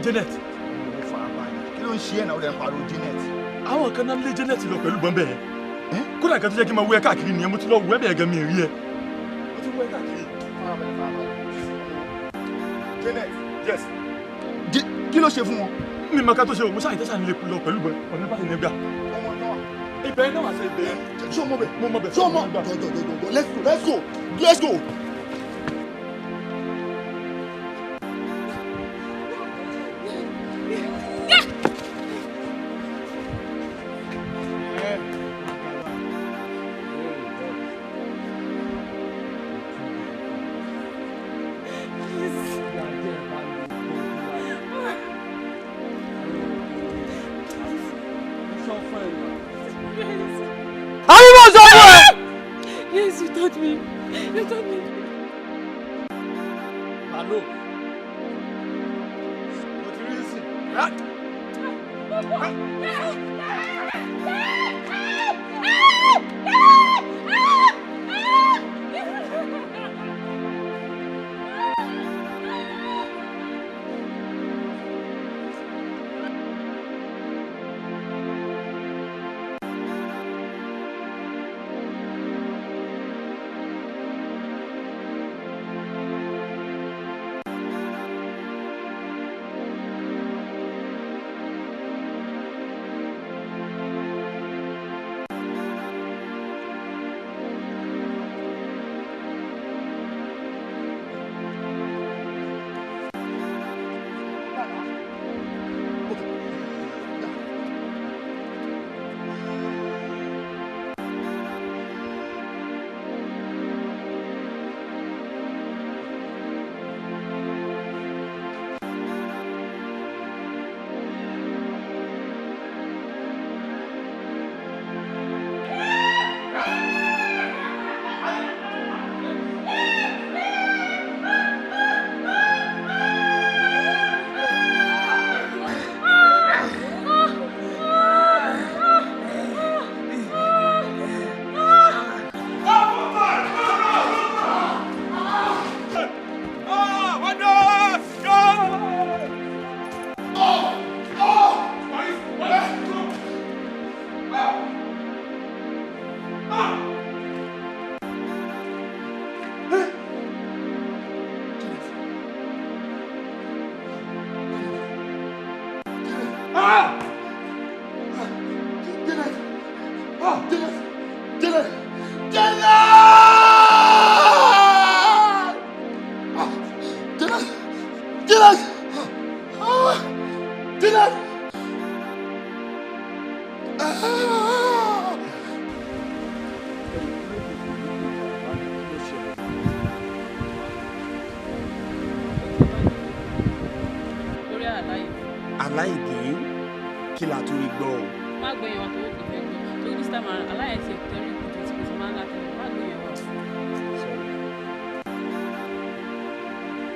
Janet. Kí ló ń ṣe ẹ́ náà ó dẹ̀ ń pariwo Janet? Àwọn kan náà lé Janet lọ pẹ̀lú bọ́m̀bẹ́ yẹn. Kódà kan tó jẹ́ kí n máa wú ẹ káàkiri nìyẹn mo ti lọ wú ẹ bẹ́ẹ̀ gan mi rí ẹ. Mo ti wú ẹ káàkiri. Janet, yes. Kí ló ṣe fún wọn? Mi máa ká tó ṣe o, mo ṣáà ìtẹ́sà nílé lọ pẹ̀lú bọ́ ọ̀nà bá ti ní gbà. Ọmọ náà. Ibẹ̀ náà wà sẹ́ ibẹ̀. Ṣé o mọ̀ bẹ̀? Mo mọ̀ bẹ̀. Ṣé o mọ̀? Let's go. Let's go. Yes, you told me. You told me. Hello. What do you see?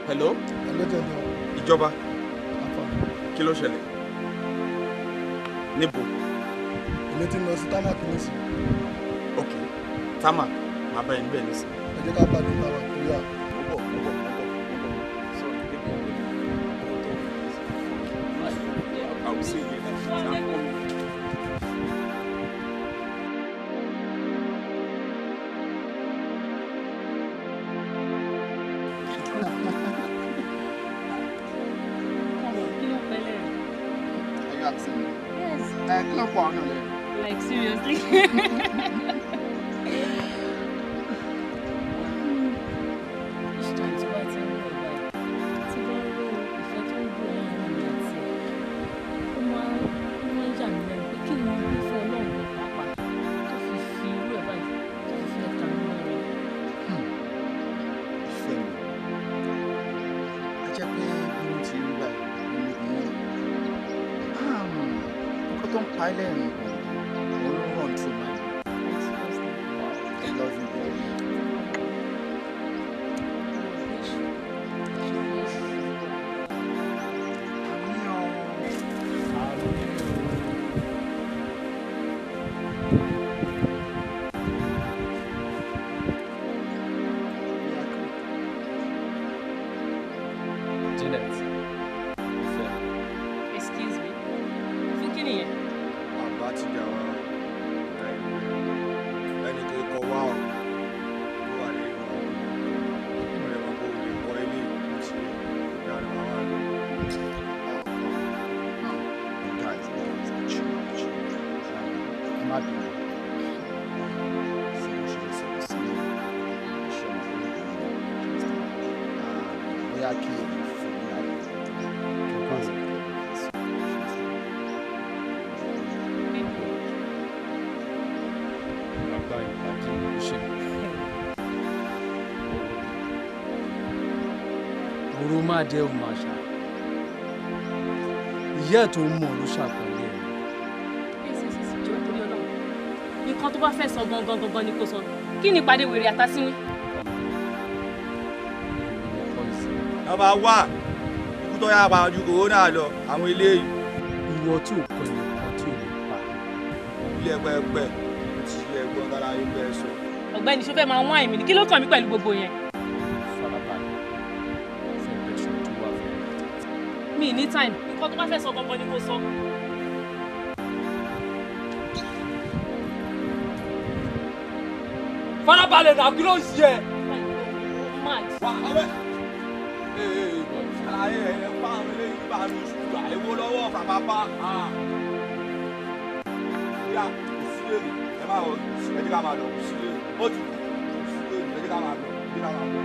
Hello? Ìjọba. Kí ló ṣẹlẹ̀? Níbo? Ilé tí mo lọ sí Tamak nísìn. Ok, Tamak, màá bá ẹ níbẹ̀ nísìn. Ẹ jẹ́ ká pàdé Tamak tó yà. Mo bọ̀. So, I will see you later. Like seriously? Janet, ìfẹ́, bínú. Bóyá kí èmi fún mi láyé kí n pàṣẹ. Àgbà ìpàdé òṣèlú. Òru máa jẹ́ òun máa ṣá. Ìyá ẹ̀ tó ń mọ̀ ló ṣàpọ̀lé ẹ̀. Jọ torí Ọlọ́run. Nǹkan tó bá fẹ́ sọ gangan ni kò sọ. Kí ni ìpàdé wèrè àtàsíwín? Ọba wà ikú tó yára pa ju kòrónà lọ àwọn eléyìí. Ìwọ tí ò kọ ilẹ̀ kan tí ò lè pa. Ilé ẹgbẹ́ ti ẹ̀gbọ́n kára ẹgbẹ́ sọ. Ọ̀gbẹ́ni ṣó fẹ́ máa wọ́n àìmì ní kí ló kàn mí pẹ̀lú gbogbo yẹn? Farabalẹ̀. Fẹ́ bẹ̀ṣọ̀ tó wà fẹ́. Mi ní time. Nǹkan tó bá fẹ́ sọ gangan ni kò sọ. Farabalẹ̀ náà kí ló ń ṣe ẹ́? Wà á bẹ̀. Àlàyé ẹ̀ pa àwọn eléyìí bá mi ṣùgbọ́n àìwó lọ́wọ́ pàpàpà. Ìyá òsílẹ̀ ẹ máa wọ ẹ jẹ́ ká máa lọ òsílẹ̀ ó ti kú òsílẹ̀ ẹ jẹ́ ká máa lọ ẹ jẹ́ ká máa lọ.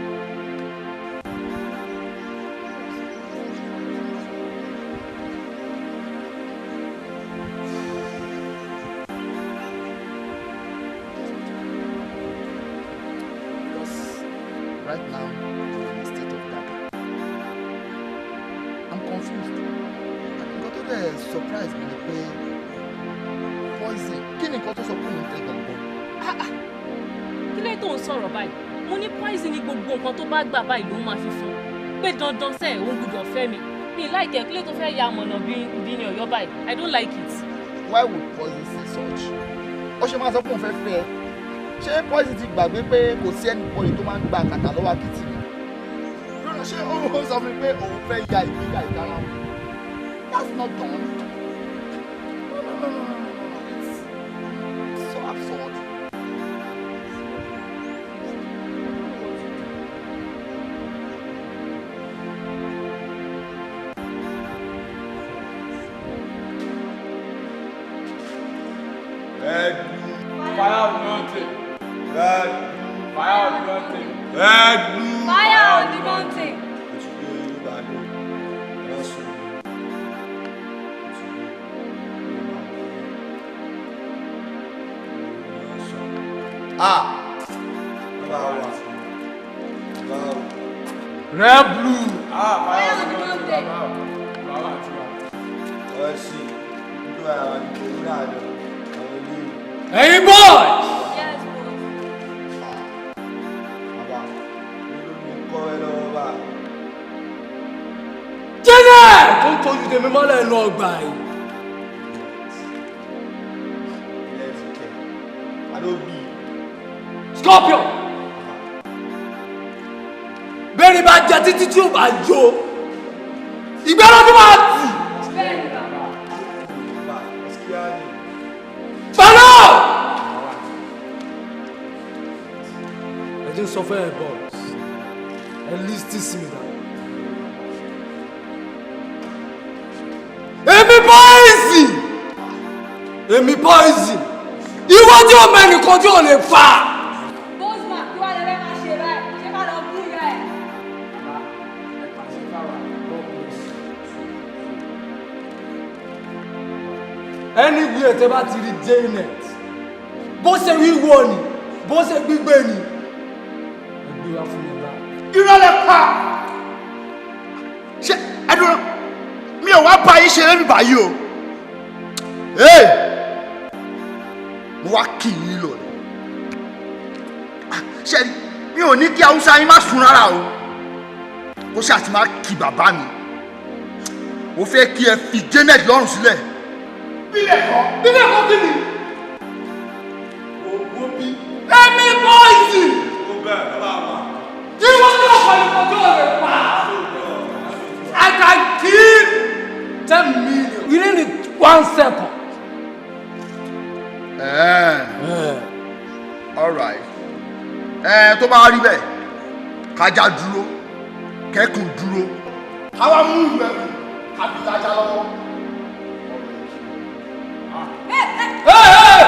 Right now, I'm in a state of gaga. I'm confused. And nǹkan tó dẹ̀ surprise mi ni pé poison kí ni nǹkan tó sọ pé òun tẹ gangan? Kí ló tó ń sọ̀rọ̀ báyìí? Mo ní poison ní gbogbo nǹkan tó bá gbà báyìí ló máa fi fún un. Pé dandan sẹ́ẹ̀ òun gbọ́dọ̀ fẹ́ mi. Mi láìkẹ́ kí ló tó fẹ́ ya àmọ̀nà bí ní Ọ̀yọ́ báyìí. I don't like it. Why would poison say such? Ó ṣe máa sọ pé òun fẹ́ fẹ́ ẹ. Ṣé poison ti gbàgbé pé kò sí ẹnìbọ̀dì tó máa ń gba àkàtà lọ́wọ́ akitì ni? Lọ́nà ṣé ó sọ fún mi pé òun fẹ́ ya ìgbéga ìdára wọn? That's not done. No. It's so absurd. Red blue, fire on the mountain. Red blue, fire on the mountain. Red blue, Fire on the mountain. Red blue. Fire on the mountain. Hey boy! Yes, Janet! Don't tell you the mother in law by. Scorpion! Bẹ́ẹ̀ni bá jẹ títí tí ó bá jó. Ìgbẹ́rọ́ tí máa tì. Bàlọ́! Ẹ jẹ́ sọ fún ẹ boss. At least this me down. Èmi poison. Ìwọ tí ó mẹ́rin kan tí ò lè fà. Bosman, kí wàá lè fẹ́ máa ṣe báyìí? Ṣé ká lọ bú ìyá ẹ̀? Anywhere tẹ́ bá ti rí Janet. Bó ṣe wíwọ ni, bó ṣe gbígbé ni. Ẹgbẹ́ wa fún mi láà. Irọ́ lẹ pa! Ṣé ẹ dúró? Mi ò wá bá yín ṣeré mi báyìí o. Mo wá kì í lọ ni. Ṣé mi ò ní kí Haúsá yín má sùn rárá o. Ó ṣáà ti máa kí bàbá mi. Mo fẹ́ kí ẹ fi Janet lọ́rùn sílẹ̀. Bílẹ̀ kọ́ kí ni? owó bí. Èmi poison. Ó bẹ́ẹ̀ ẹ bá wà. Ìwọ tí ó kọ́ ni kò tó lè pa. I can kill 10 million within 1 second. All right. Tó bá rí bẹ́ẹ̀, kájà dúró, kẹ́kùn dúró. Káwá mú ìwé mi, àbí kájà lọ́wọ́. Hey!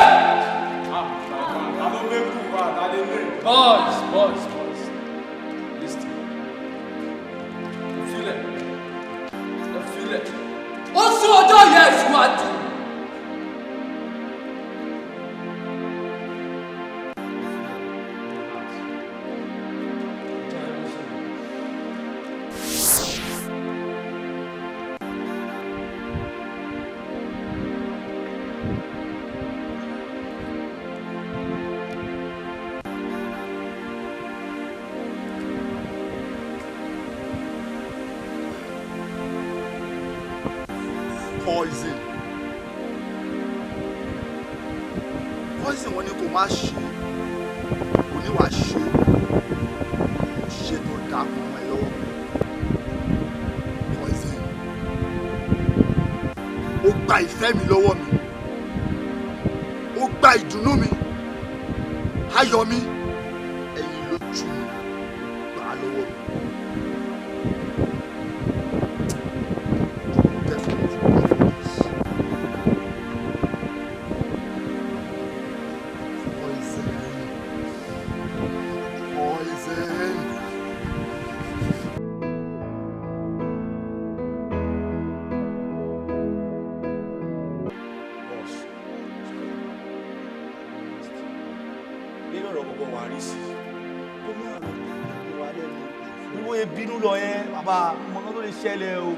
síwájú. poison wọn ni kò má ṣe kò ní wàá ṣe tó dáa fún ọmọ ẹ lọ́wọ́ poison ó gba ìfẹ́ mi lọ́wọ́ mi ó gba ìdùnnú mi ayọ̀ mi ẹ̀yìn lójú mi gbà á lọ́wọ́ mi.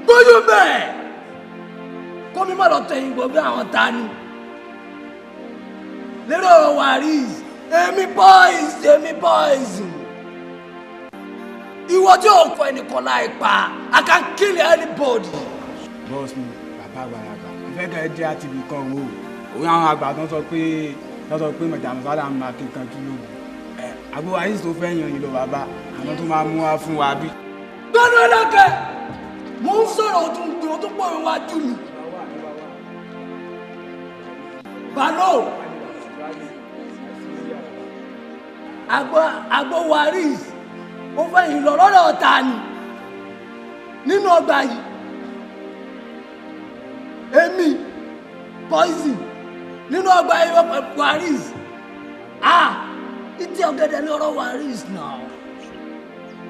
gbójú bẹ́ẹ̀ kó mi má lọ tẹ̀yìn gbọ́ bí àwọn ta ni lérò Waris èmi poison ìwọ tí ò kọ ẹnìkan láì pa I can kill anybody. boss mi bàbá àgbàlagbà ìfẹ́ kẹ́ ẹ jẹ́ àtìbí kan o òun àwọn àgbà tó ń sọ pé mọ̀jàmù sálà ń máa kíkan jù lóògùn àgbo Waris tó fẹ́ yan yìí lọ bàbá àwọn tó máa mú wá fún wa bí. gbọ́dọ̀ lọ́kẹ́ mo ń sọ̀rọ̀ ọdún pọ̀ iwájú mi. Balo àgbo Waris ó fẹ́ yìí lọ lọ́dọ̀ ọ̀tá ni nínú ọgbà yìí èmi poison nínú ọgbà yìí Waris ìtì ọ̀gẹ̀dẹ̀ ní ọ̀rọ̀ Waris náà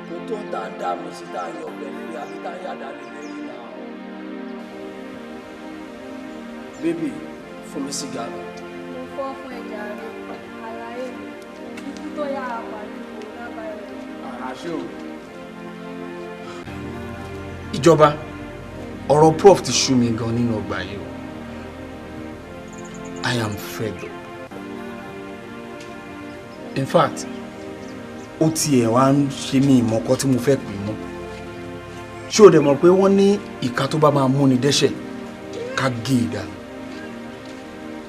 kò tó ń tà ń dá mi sí táyọ̀ ọ̀gbẹ̀ lérí àbí táyà dálé lérí náà. Bébì fún mi sìgá lọ. Mo fọ́ fún ẹja rẹ̀ àlàyé mi ikú tó yára pàdé coronavirus. àṣé o. ìjọba ọ̀rọ̀ prof ti sú mi gan nínú ọgbà yìí o I am fed up. In fact ó tiẹ̀ wá ń ṣe mí ìmọ̀kọ́ tí mo fẹ́ pè mọ́ ṣé o dẹ̀ mọ̀ pé wọ́n ní ìka tó bá máa múni dẹ́ṣẹ̀ ká gé e dà.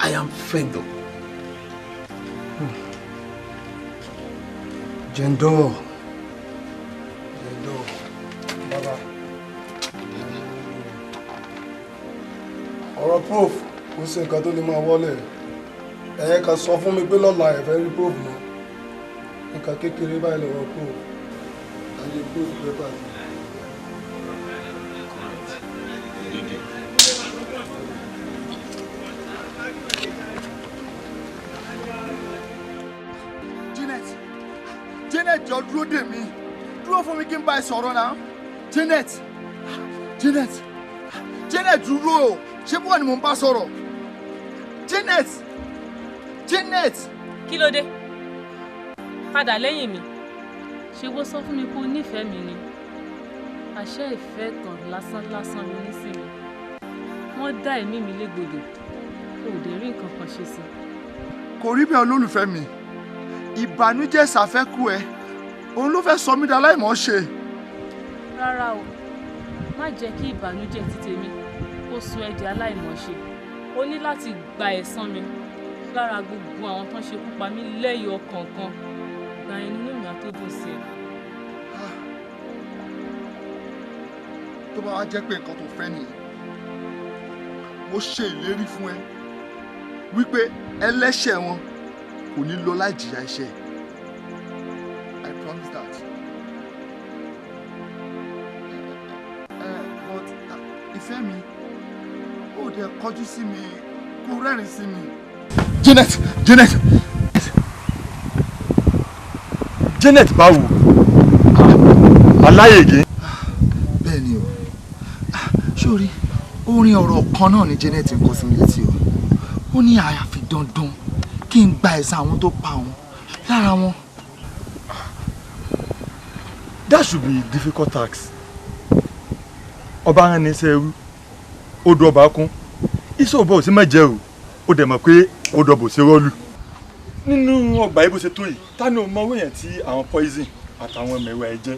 I am fed up. Jendor bàbá ọ̀rọ̀ prof kò sí nǹkan tó lè máa wọlé ẹ̀yẹ́ kan sọ fún mi pé lọ́la ẹ̀fẹ́ rí prof mọ́ nǹkan kékeré báyìí lọ́rọ̀ prof ayé prof pépà sí. Janet jọ dúró dè mí dúró fún mi kí n bá ẹ sọ̀rọ̀ náà Janet dúró o ṣé bọ́ọ̀ ni mò ń bá sọ̀rọ̀ Janet. kí ló dé padà lẹ́yìn mi ṣé wọ́n sọ fún mi pé o nífẹ̀ẹ́ mi ni àṣẹ ìfẹ́ kan lásán ló ní sí mi wọ́n dá ẹ̀mí mi légbodò o ò dé rí nǹkan kan ṣe sí. kò rí bẹ́ẹ̀ olólùfẹ́ mi ìbànújẹ́ ìsàfẹ́kù ẹ òun ló fẹ́ sọ mí dá láìmọ̀ ṣe. rárá o má jẹ́ kí ìbànújẹ́ ti tèmi kó sọ ẹ́ di aláìmọ̀ṣe o ní láti gba ẹ̀san mi lára gbogbo àwọn tó ń ṣekú pa mí lẹ́yọ̀ kọ̀ọ̀kan gba ẹni inú mi àtọ́dún sí ẹ. tó bá wá jẹ́ pé nǹkan tó fẹ́ nìyẹn mo ṣe ìlérí fún ẹ wípé ẹlẹ́ṣẹ̀ wọn kò ní lọ láì jìyà ẹ̀ṣẹ̀. I promise that. But ìfẹ́ mi ó dẹ̀ kọjú sí mi kó rẹ́rìn sí mi. Janet báwo aláyègé. bẹ́ẹ̀ ni o sórí orin ọ̀rọ̀ kan náà ni Janet ń kọ sí mi létí o. Ó ní àyàfi dandan kí n gba ẹ̀san àwọn tó pa òun lára wọn. That should be difficult task. Ọba rán ní sẹ́rú, odò ọba kún. Iṣẹ́ ọba ò sí má jẹ́ o, ó dẹ̀ mọ̀ pé odò ọba ò sí rọ́ọ̀lù. Nínú ọgbà ibo ṣe tó yìí, ta ni o mọ owó yẹn tí àwọn poison àtàwọn mẹ̀wà ẹ jẹ́?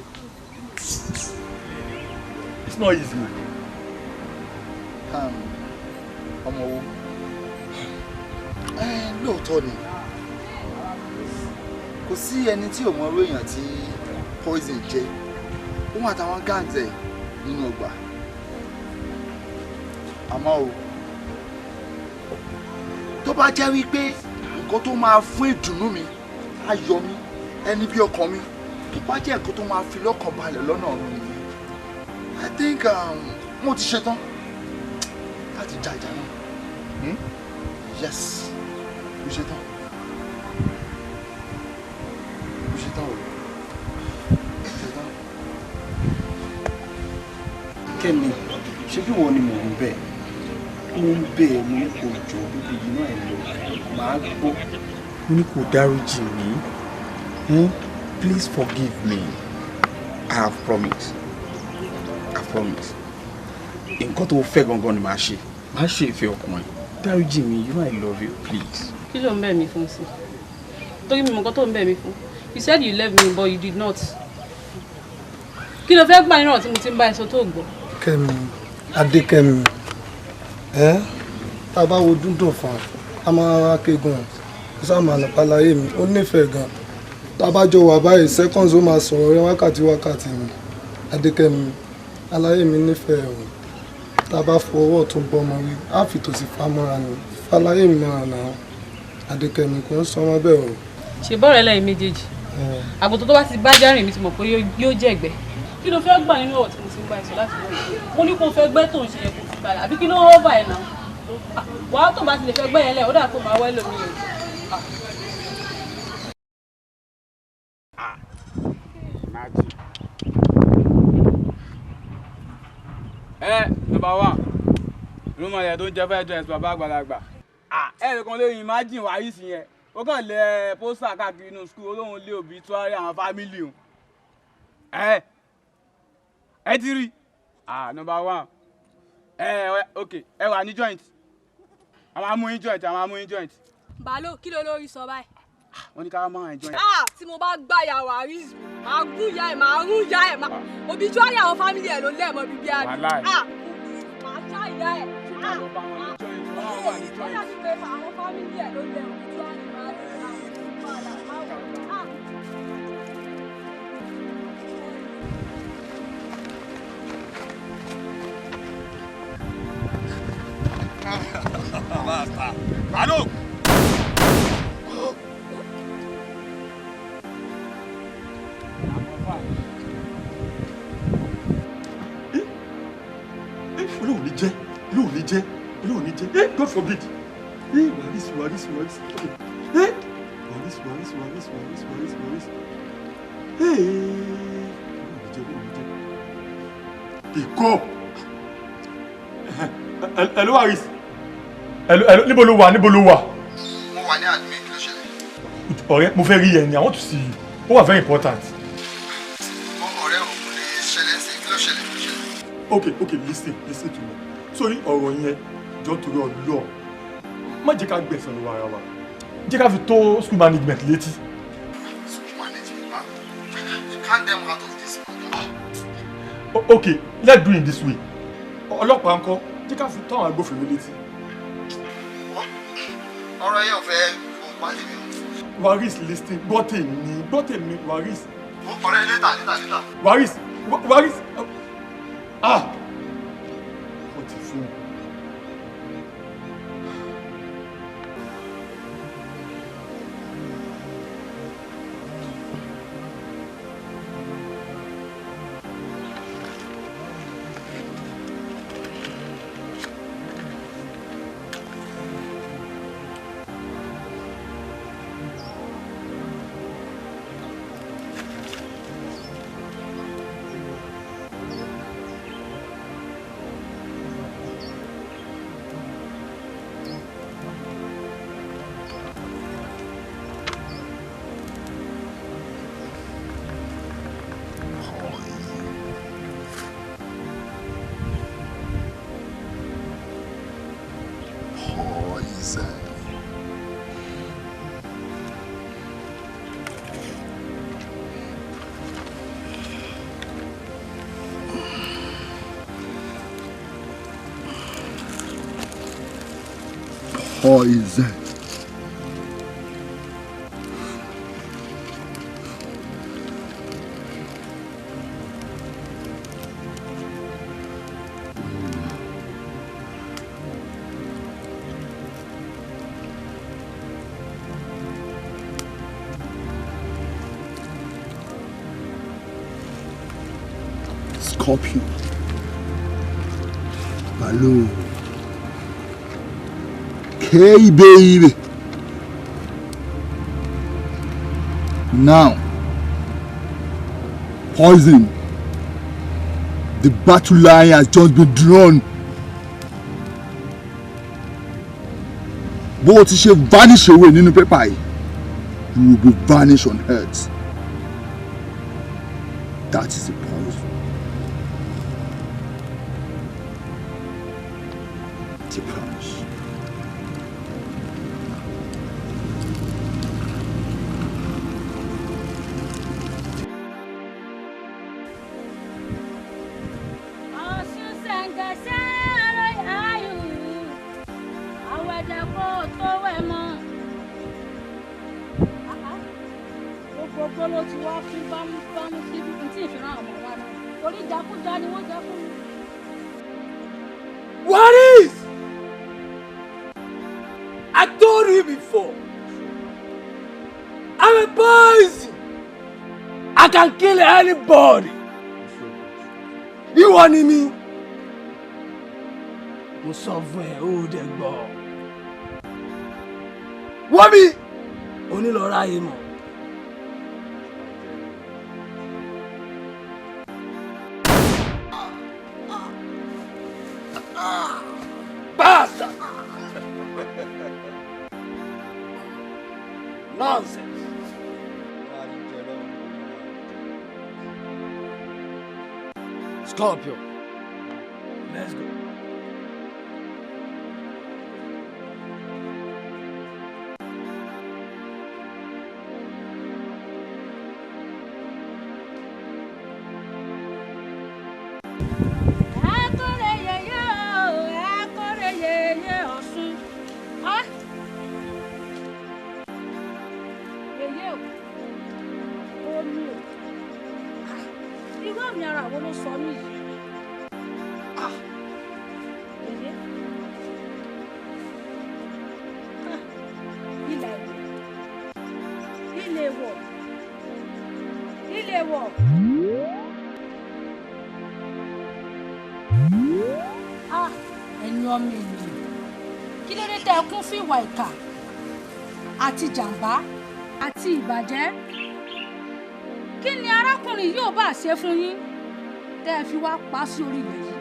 It's not easy. Ọmọ wo? Lóòótọ́ ni. Kò sí ẹni tí ò mọ owó èèyàn tí poison jẹ́. Òun àtàwọn gangs ẹ̀ nínú ọgbà. Àmọ́ o, tó bá jẹ́ wípé nǹkan tó máa fún ìdùnnú mi, ayọ̀ mi, ẹni bí ọkàn mi, tó bá jẹ́ nǹkan tó máa fi lọ́kàn balẹ̀ lọ́nà ọ̀run nìyẹn. I think mo ti ṣetán láti jà ìjà náà. Yes, mo ṣetán. Mo ṣetán o. Kẹ́mi, ṣé bí wọ́n ni mò ń bẹ̀? Ó ń bẹ̀ mo ní kò jọ bíbí yìí náà lọ. Màá gbọ́. Mo ní kò dáríjì mí. Please forgive me. I have promised. I promise. Nǹkan tó fẹ́ gangan ni màá ṣe. Màá ṣe ìfẹ́ ọkùnrin. Dáríjì mí, you know I love you, please. Kí ló ń bẹ̀ mí fún sí? Torí mi mọ̀ nǹkan tó ń bẹ̀ mí fún. You said you loved me but you did not. Kí ló fẹ́ gbà nínú ọ̀rọ̀ tí mo ti ń bá ẹ sọ tó gbọ́? Kẹ́mi, Adékẹ́mi, tá a bá wo dúndùn fún a máa ra kéegun ó sá máa nàpa láyé mi ó nífẹ̀ẹ́ gan tá a bá jọ wà báyìí seconds ó máa sọ̀rọ̀ rẹ wákàtí mi Adékẹ́mi aláyé mi nífẹ̀ẹ́ o tá a bá fọwọ́ tó bọ́ ọmọ wí á fi tòsí fámọ́ra ni fàlàyé mi máa nà án Adékẹ́mi kò ń sọ ọmọ bẹ́ẹ̀ o. Ṣe bọ́ọ̀rọ̀ ẹlẹ́yin méjèèjì àgùntàn tó bá ti bá járìn mi ti mọ̀ pé yóò jẹ́ ẹ̀gbẹ́. Kí ló fẹ́ gbà nínú ọ̀rọ̀ tí mo ti ń bá ẹ sọ láti lọ́wọ́? Mo ní kó fẹ́ gbẹ́ tó ń ṣe yẹ kó fi balẹ̀ àbí kí ló wọ́n bà ẹ̀ náà? Wàá tó bá ti lè fẹ́ gbẹ́ yẹn lẹ̀ ó dà tó máa wẹ́ lómi o. Number one, rúmọ̀ yẹn tó ń jẹ́ fẹ́ jọ ẹ̀sùn bàbá àgbàlagbà. Ẹ̀rẹ̀ kan lè imagine wáyé sí yẹn. Ó kàn lẹ pósítà káàkiri inú skul olóhùn lé òbí tó rárí àwọn fámìlì òun. Ẹ ti rí. Number one. Ok, ẹ wà ní joint. Àwọn amúyín joint. Bàálò kí ló lórí sọ báyìí? Wọ́n ní ká máa joint. Tí mo bá gbá ìyàwó àríṣù, màá gún ìyá ẹ̀, màá rún ìyá ẹ̀, òbí tí wọ́n rí àwọn fámìlì ẹ̀ ló lẹ́ẹ̀mọ́ bíbí àbí. Màá já ìyá ẹ̀. Ó yàtí pé àwọn fámìlì ẹ̀ ló lẹ́ẹ̀mọ́ bí tí wọ́n rí máa rí Basta. Alô! Olóhùn ní jẹ́. God forbid. Waris. Waris. Ìkọ́. Hello Waris. Hello, níbo ló wà? Mo wà ní admin kí ló ṣẹlẹ̀? Ọ̀rẹ́, mo fẹ́ rí ẹ ni. I want to see you. Ó wà very important. Ọ̀rẹ́ ò lè ṣẹlẹ̀ sí kí ló ṣẹlẹ̀? Okay, listen to me. Sorry, ọ̀rọ̀ yẹn jọ torí Ọlọ́run. Má jẹ́ ká gbẹ̀san lọ́wọ́ ara wa. Jẹ́ ká fi tó school management létí. School management? Can't them out of this? Okay, let's do it this way. Ọlọ́pàá ńkọ́, jẹ́ ká fi tó àwọn agbófinró létí. Ọ̀rọ̀ yẹn ò fẹ́ kó pálí mi. Waris, listen, gbọ́ tèmi, Waris. Ọ̀rẹ́ later. Waris. What is wrong? Poison. Poison. Scorpion. Balloon. Hey baby. Now, Poison. The battle line has just been drawn. But if you vanish away in the paper, you will be vanished on earth. That is the poison. It's a promise. What is? I told you before. I'm a poison. I can kill anybody. You want me? Mo sọ fún ẹ ó dẹ̀ gbọ́. Wọ́n mi onílọ́ra yìí mọ̀. Basta! Nonsense. Scorpio. Let's go. Ìkà àti jàǹbá àti ìbàjẹ́ kí ni arákùnrin yóò bá ṣe fún yín tẹ́ ẹ fi wá pa sí orílẹ̀ yìí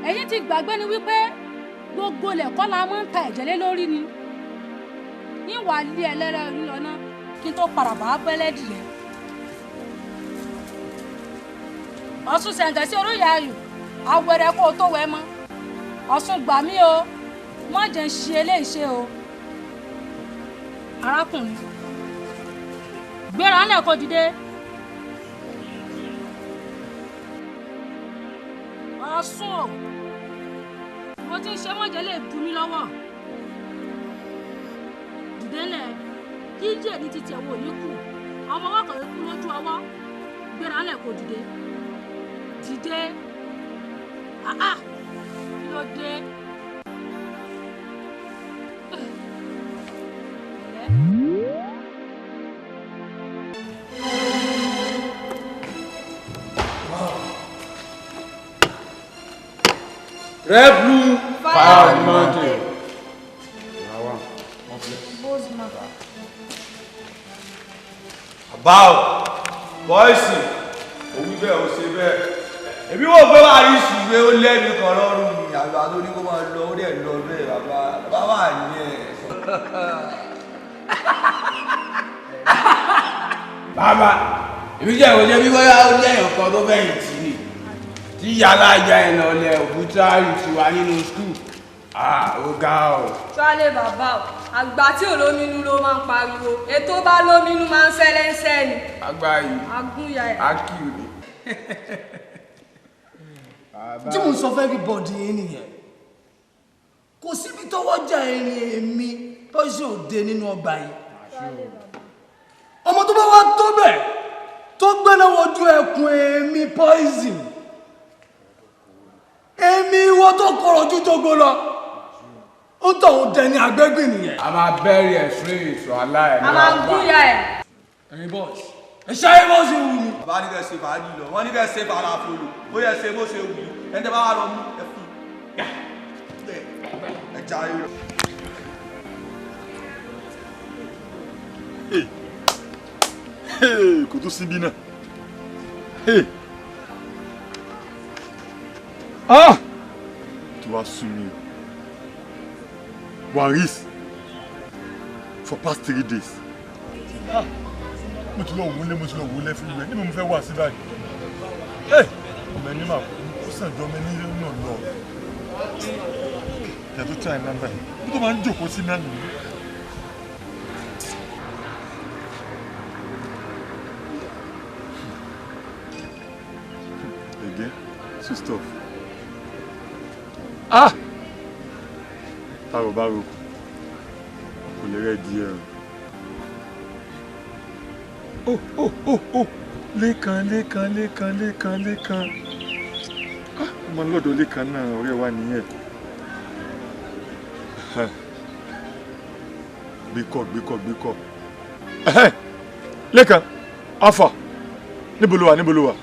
ẹ̀yin ti gbàgbé ni wípé gbogbo lẹ̀kọ́ la máa ń ta ẹ̀jẹ̀ lé lórí ni yín wà lé ẹlẹ́rẹ́ onílọ́nà kí n tó padà bá bẹ́lẹ́dì rẹ̀ Ọ̀ṣun ṣẹ̀ǹgẹ̀ sí oróyè ayò awẹ́rẹ́ kó o tó wẹ́ mọ́ Ọ̀ṣun gbà mí o wọ́n jẹ́ ń ṣe eléyìí ṣe o arákùnrin gbéra ńlẹ̀ kó dìde Ọ̀ṣun o mo ti ń ṣe mọ́jẹ́ lè bu mí lọ́wọ́ dìde ńlẹ̀ kí jẹ́ ní títí ẹ̀wọ̀ ní kù ọmọ ọwọ́ kan kú lójú ọwọ́ gbéra ńlẹ̀ kó dìde dìde kí ló dé. Red blue fire mountain. About boysi òwú bẹ́ẹ̀ ó ṣe bẹ́ẹ̀ èmi wò pé wàá rí ìṣùgbé ó lẹ́nu kan lọ́rùn ní àgbà tó ní kó máa lọ ó dẹ̀ lọ bẹ́ẹ̀ bàbá yẹn. Bàbá èmi jẹ́ ìwòye bí wọ́n yá ó lẹ́yìn kan tó fẹ̀yìn tì ní tí yàrá ìjà ìnà ọ̀lẹ̀ òkúta ti wà nínú skul Ó ga o. Sọ́lé bàbá o, àgbà tí ò lóminú ló máa ń pariwo, ètò bá lóminú máa ń sẹ́lẹ́ńsẹ́ ni. Àgbà yìí. Agúnyà ẹ̀. Akíù ni. Tí mo sọ fẹ́ everybody yín nìyẹn. Kò síbi tọ́wọ́ jà ẹ̀rìn èmi Poison òde nínú ọgbà yìí. Ọmọ tó bá wá tó bẹ̀ tó gbẹ́nà wojú ẹkùn èmi Poison. Èmi ìwọ tó kọ̀rọ̀ ojú jogbo lọ. Ó tọ̀hún dẹni àgbẹ́gbìn nìyẹn. A máa bẹ́rì ẹ̀ straight sọ aláì. A máa gúnyà ẹ̀. Ẹ̀yin boys, ẹ ṣáyé bó ṣe wù mí. Bàbá ní kẹ́ ṣe fàájì lọ, wọ́n ní kẹ́ ṣe fàlàfòlò, ó yẹ ṣe bó ṣe wù ú, ẹni tẹ́ bá wà lọ mú ẹ fún ẹ jáde lọ. Kò tó síbí náà. Tí wàá sùn mí o. Waris for past 3 days. Mo ti lọ wọlé fún mi níbo mo fẹ́ wà sí báyìí. Ọmọ ẹni máa kó sàn jọ ọmọ ẹni náà lọ. Ìyá tó try number yìí. Bí tó máa ń jòkó sí náà nìyí. Again, switched off. Taro baro kò lè rẹ̀ díẹ̀ o. Lékan. Ọmọ lọ́dọ̀ Lékan náà ọ̀rẹ́ wa nìyẹn. Gbékọ̀. Lékan, Alpha, níbo ló wà?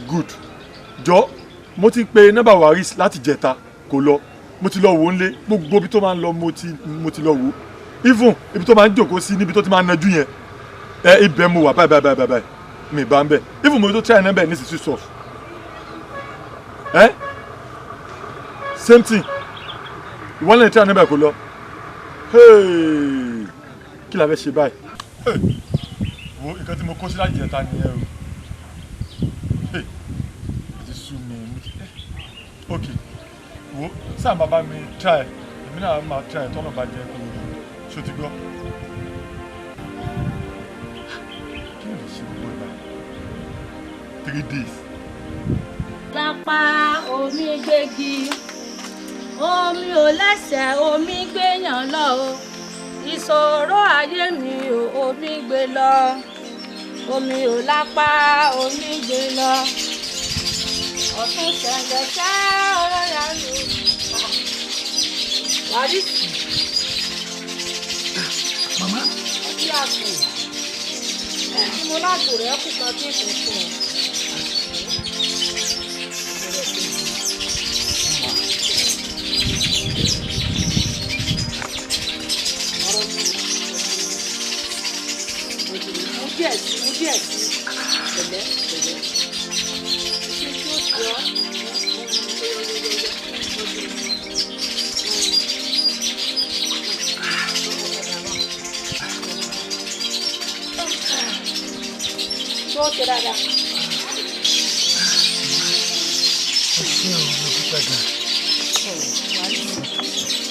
Good. Jọ, mo ti pe nọ́mbà Waris láti jẹta kò lọ. Mo ti lọ wò ń lé gbogbo ibi tó máa ń lọ mo ti lọ wò. Even ibi tó máa ń jókòó sí níbi tó ti máa ń najú yẹn. Ibẹ̀ mo wà báyìí. Mi bá ń bẹ̀. Even mo tó try nọ́mbà ní sísú sọ̀f. Same thing. Ìwọ́n lè try nọ́mbà kò lọ. Kí la fẹ́ ṣe báyìí? Wo nǹkan tí mo kó sí láti jẹta nìyẹn o. Ok, wo sáà bàbá mi try èmi náà máa try tọ́nà bá jẹ́ kó ṣó ti gbọ́. Kí ló lè ṣe gbogbo ìgbà 3 days. Lápá omi gbégi, omi ò lẹ́sẹ̀ omi gbéyàn lọ o. Ìṣòro ayé mi ò omi gbé lọ. Omi ò lápá omi gbé lọ. Ọ̀tún ṣẹ̀ǹgẹ̀ṣẹ̀ ọ̀rọ̀ yà lò. Waris. Màmá. Ọtí àpò. Tí mo lágbo rẹ̀ kú kan tí kò fún ọ. Mo díẹ̀ sí. Pẹ̀lẹ́. Tó ṣe dáadáa.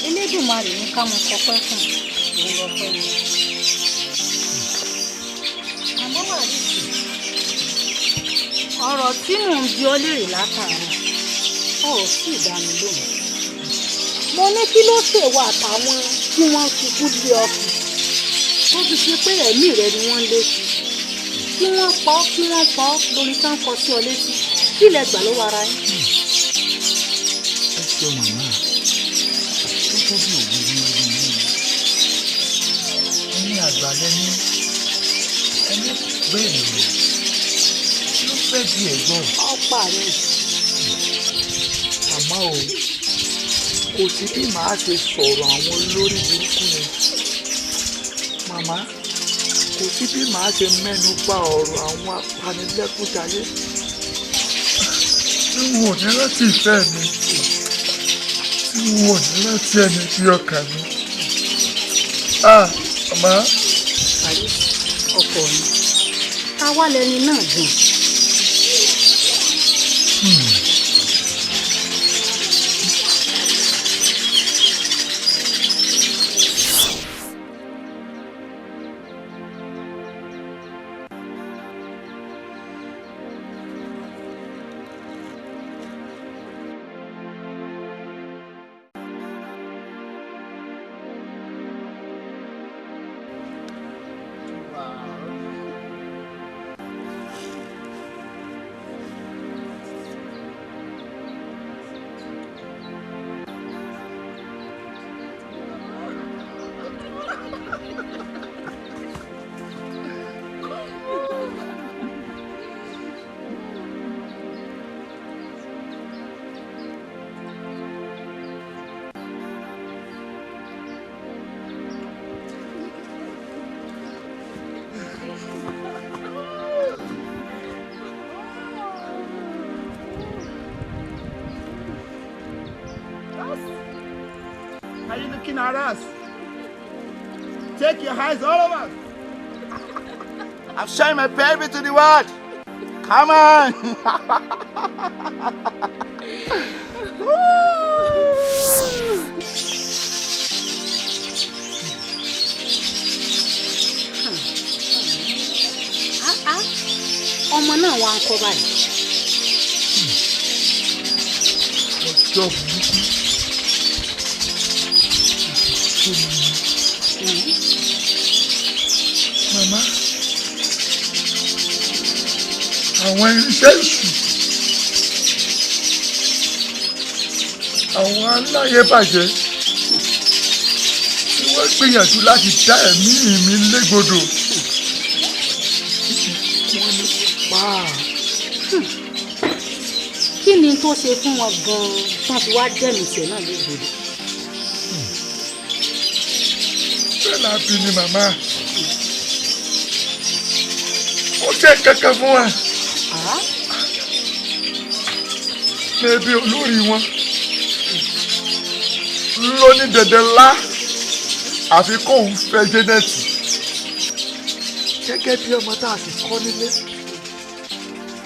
Elédùmarè ní ká mọ kọpẹ́ fún òun lọ́pẹ́ ni. Àmọ́ wà ní ọ̀rọ̀ tí mò ń bi ọ́ léèrè látàárọ̀ ó sì dá mi lóhùn. Mo ní kí ló ṣèwọ àtàwọn tí wọ́n fi kú lé ọkùn tó fi ṣe pé ẹ̀mí rẹ ni wọ́n lé sí. Kí wọ́n pọ̀ lórí tán kọ sí ọ létí kí ilẹ̀ gbà lọ́wọ́ ara yín. Ẹ ṣe màmá gẹ́gẹ́ bí òwe ní orí mi ẹni àgbà lẹ́ni ẹni bẹ́ẹ̀ rẹ̀ ló fẹ́ di ẹ̀gbọ́n. Ọ̀pá rẹ̀. Àmọ́ o kò sí bí màá ṣe sọ̀rọ̀ àwọn olórí burúkú yẹn. Màmá kò sí bí màá ṣe mẹ́nu bà ọ̀rọ̀ àwọn apanilẹ́kúnjayé. Tí wọn ò ní rántí ìfẹ́ mi, tí wọn ò ní rántí ẹni bí ọkàn mi. Màmá. Àyè ọkọ mi, ká wá lẹni náà dùn. Are you looking at us? Take your eyes all over. I'm showing my baby to the world. Come on. Ọmọ náà wá ń kọ́ báyìí. Ọjọ́ burúkú. Màmá, àwọn irinṣẹ́ ìṣù, àwọn aláyébàjẹ́ tí wọ́n gbìyànjú láti dá ẹ̀mí mi légbodò. Wọ́n ní pa á. Kí ni tó ṣe fún wọn gan-an tán fi wá dẹ̀mí tiẹ̀ náà légbodò? Bẹ́ẹ̀ la bí ni màmá. Ó jẹ́ kankan fún wa. Bébí olórí wọn ló ní dandan ńlá àfi kóun fẹ́ Jẹ́nẹ́tì. Gẹ́gẹ́ bí ọmọ tá a sì kọ́ nílé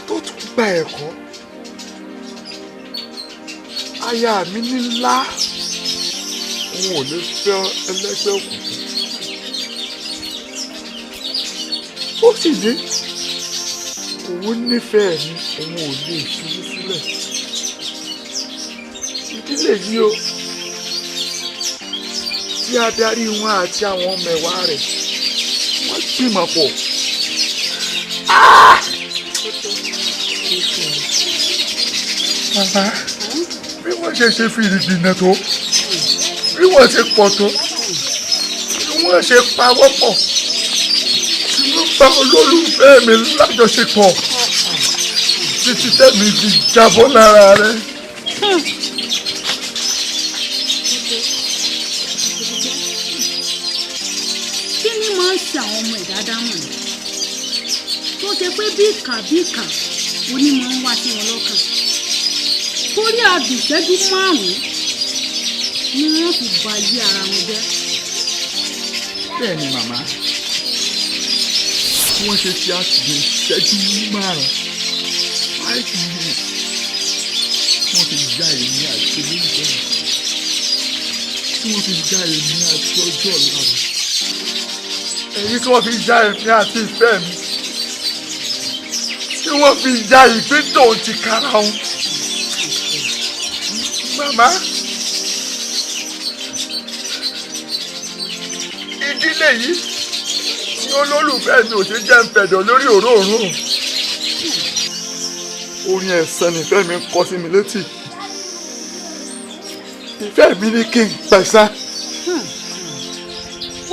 tó tún gba ẹ̀kọ́. Aya mi ní ńlá òun ò ní fẹ́ ẹlẹ́gbẹ́ òkùnkùn. Ó sì ní òun nífẹ̀ẹ́ mi òun ò lè fi mí sílẹ̀. Ìdílé yìí o tí adarí wọn àti àwọn mẹ̀wá rẹ̀ wọ́n gbìmọ̀ pọ̀. Bàbá bí wọ́n ṣe fi ìrìnà tó bí wọ́n ṣe pọ̀ tó bí wọ́n ṣe pawọ́ pọ̀ tí wọ́n bá olólùfẹ́ mi lájọṣepọ̀ títí tẹ́mi fi jábọ́ lára rẹ̀. Kí ni máa ń ṣe àwọn ọmọ ẹ̀dá dámọ̀ ni? Tó ṣe pé bí ìkà oní máa ń wá sí wọn lọ́kàn. Torí àdùnṣẹ́jú márùn-ún ni wọ́n fi ba ayé ara wọn jẹ́. Bẹ́ẹ̀ ni màmá wọ́n ṣe fi àtìgbè ìṣẹ́jú márùn-ún 5 minutes wọ́n fi já èmi àti olólùfẹ́ mi tí wọ́n fi já èmi àti ọjọ́ ọ̀la mi. Èyí tí wọ́n fi já èmi àti ìfẹ́ mi tí wọ́n fi já ìgbín tòun ti kára wọn. Màmá ìdílé yìí tí olólùfẹ́ mi ò ṣe jẹ́ ń fẹ̀dọ̀ lórí òróòrùn. Orin ẹ̀sán nífẹ̀ẹ́ mi ń kọ sí mi létí. Ìfẹ́ mi ní kí n pẹ̀sán.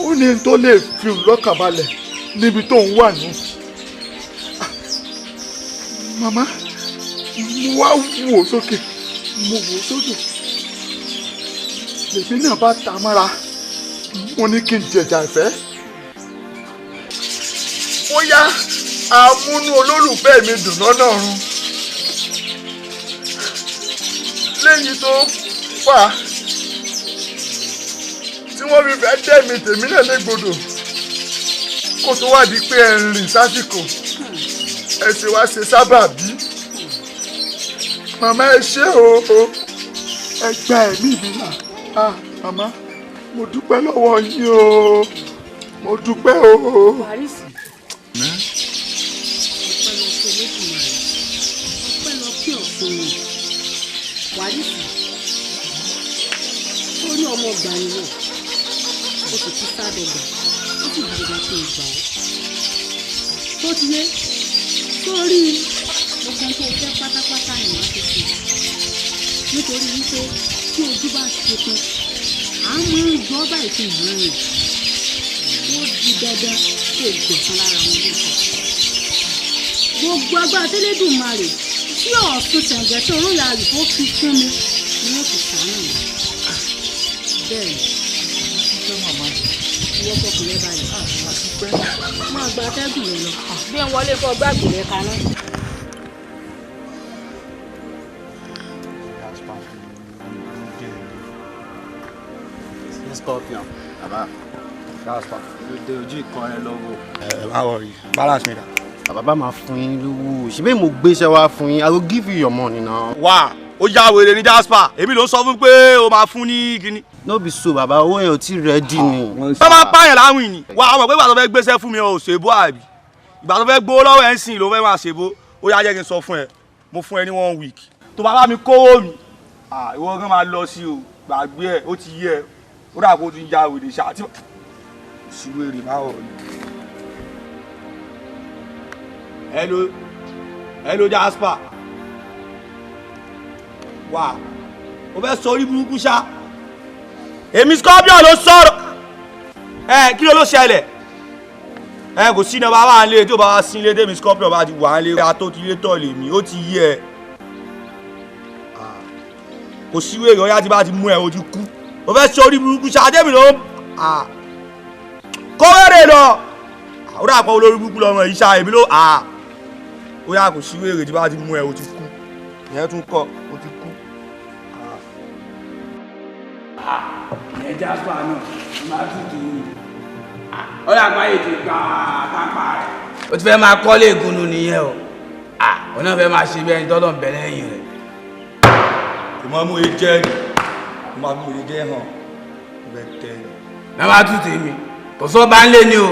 Ó ní tó lè fi lọ́kàn balẹ̀ níbi tó ń wà nù. Màmá mo wá wò sókè mo wò sódò. Lèmi náà bá ta mọ́ra mo ní kí n jẹ̀jà ìfẹ́. Ó yá àmúnú olólùfẹ́ mi dùn lọ́nà ọ̀run. Lẹ́yìn tó fà á tí wọ́n fi fẹ́ dẹ̀mí tèmi náà légbodò kó tó wá di pé ẹ ń rìn sásìkò ẹ sì wá ṣe sábàbí. Màmá ẹ ṣé o ẹ gba ẹ̀mí mi là. Màmá mo dúpẹ́ lọ́wọ́ yín o mo dúpẹ́ o. Wàrísì ó rí ọmọ ọgbà yìí náà ó sì ti sádọgbà ó sì dìgbà tó ìgbà ó tó ti yé sórí gbogbo tó jẹ́ pátápátá ni wọ́n ti ṣe nítorí wípé tí ojú bá ṣe pin à ń mú gbọ́ báyìí fi hàn rìn ó di dandan kó gbọ̀sán lára wọn lóko gbogbo agbára tẹ́lẹ̀dùnmarè tí ọ̀sùn ṣẹ̀ǹgẹ̀ tí olóyà rẹ̀ tó fi fún mi ni wọ́n fi sàánù mi bẹ́ẹ̀ ni ìwọ fọkùnrin balẹ̀ máa gba atẹ́gùn rẹ lọ bí ẹ wọlé kọ gbàgbé rẹ kaná. Scorpion. Baba. Jasper. You do ojú ìkọrin lọ́wọ́. Má worry. Balance me da. Baba máa fún yín lówó. Ṣé bẹ́ẹ̀ mo gbéṣẹ́ wá fún yín? I will give you your money now. Wá, ó já wèrè ní Jasper. Èmi ló sọ fún pé o máa fún ní kíní. No be so, baba. Owó yẹn ò tí ready ni. Wọ́n máa pààyàn láwìn ni. Wá, ọmọ pé ìgbà tó fẹ́ gbéṣẹ́ fún mi ò ṣèbó àbí. Ìgbà tó fẹ́ gbowó lọ́wọ́ ẹ̀ ń sìn ló fẹ́ máa ṣèbó. Ó yá jẹ́ kí n sọ fún ẹ. Mo fún ẹ ní 1 week. Tó bá bá mi kówó mi. Ìwọ gan máa lọ sí o. Gbàgbé ẹ̀, ó ti yẹ. Ó dà kó tún já wèrè ṣá. Síwèrè máa wọ̀ ni. Hello Jasper. Wá, o fẹ́ sọ orí burúkú ṣá. Èmi Scorpion ló sọ̀rọ̀. Kí ló ṣẹlẹ̀? Kò sí iná bàbá ń lé tí ó bá wá sí ilé tèmi Scorpion bá ti wà ń lé. Àtó ti lé tọ̀ lèmi, ó ti yẹ. Kò sí wèrè ọ̀yá tí bá ti mú ẹ ojú kú. O fẹ́ sọ orí burúkú ṣá. Adébì ló kọ́wéré lọ. Ó dà pọ̀ olórí burúkú lọ́mọ yìí ṣá. Èmi ló ó yà kò sí wèrè tí bá ti mú ẹ o ti kú. Ìyẹn tún kọ́ o ti kú. Ìyẹn Jasper náà máa tutù yìí. Ó yà pa ètò ìgbà àtàpà rẹ̀. Ó ti fẹ́ máa kọ́lé ìgúnnu nìyẹn o. Ó náà fẹ́ máa ṣe bí ẹni tọ́lọ̀ ń bẹ lẹ́yìn rẹ̀. Kò máa mú e jẹ́ ni. Kò máa mú e jẹ́ hàn. Ó bẹ tẹ́ ni. Náà máa tutù mi. Kò sọ́ bá ń lé ni o.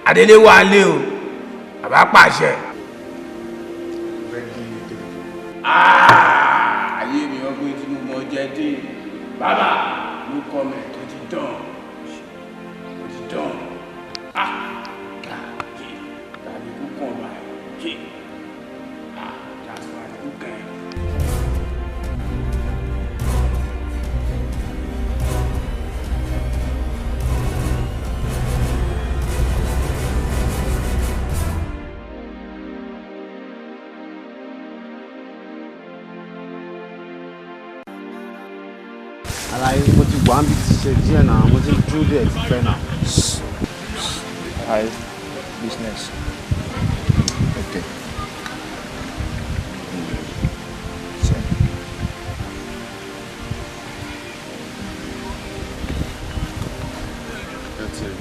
Adélé wà ń lé o. Bàbá pàṣẹ. Ayé mi ọgbẹ́ tí mo mọ jẹ dé. Bàbá ló kọ́ mi tó ti dán. Tó ti dán. Tàbí kú kàn báyìí. Jasper kú kàn. Àlàyé mo ti wà níbi tí ṣe díẹ̀ náà, mo ti dúró díẹ̀ ti pẹ́ náà. Hi, business. Okay. That's it.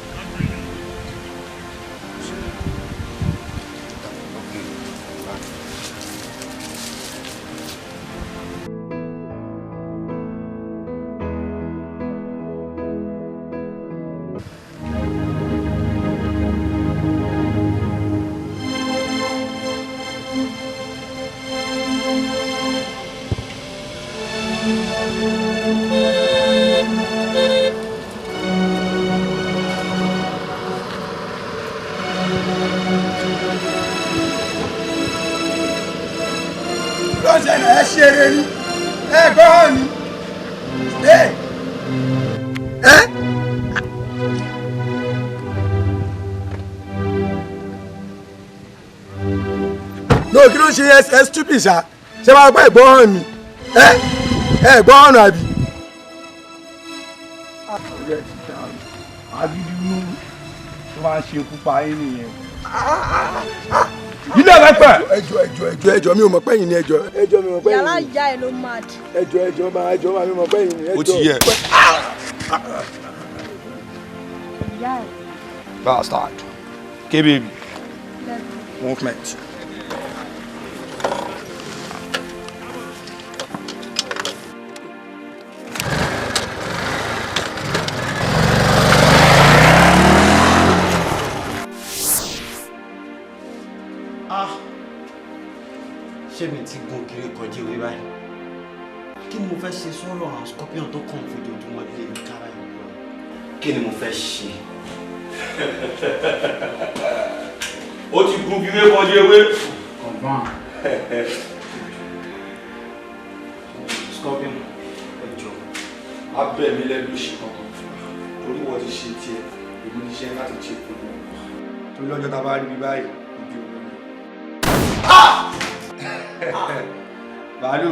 Ẹ ṣeré ni ẹ gbọ́n ni no kí ló ń ṣe ẹ stupid ṣá ṣé máa gbọ́ ìgbọ́n ni ẹ gbọ́n ọ̀nà àbí. Agídí tó máa ń ṣe pupa yín nìyẹn. Ilé ẹ̀fẹ̀. ẹjọ́ mi ò mọ̀ pẹ́yìn ni ẹjọ́ mi ò mọ̀ pẹ́yìn ni. Yàrá ìyá ẹ ló mad. ẹjọ́ máa mi mọ̀ pẹ́yìn ni ẹjọ́. Ó ti yẹ. Ìyá ẹ. Bastard. K-baby. Movement. Ṣé mi ti gun kiri kọjí ìwé báyìí? Kí ni mo fẹ́ ṣe sọ́rọ̀ àwọn Scorpion tó kàn fún ojoojúmọ́ lé ní kára ìlú? Kí ni mo fẹ́ ṣe? ó ti gun kiri kọjú ewé. Confirm. Scorpion ẹjọ́ abẹ́ mi lẹ́nu ìṣe kankan torí wọ́n ti ṣe tiẹ̀ èmi ní iṣẹ́ láti ṣe gbogbo torí lọ́jọ́ tá a bá rí mi báyìí ojú omi. Bàálù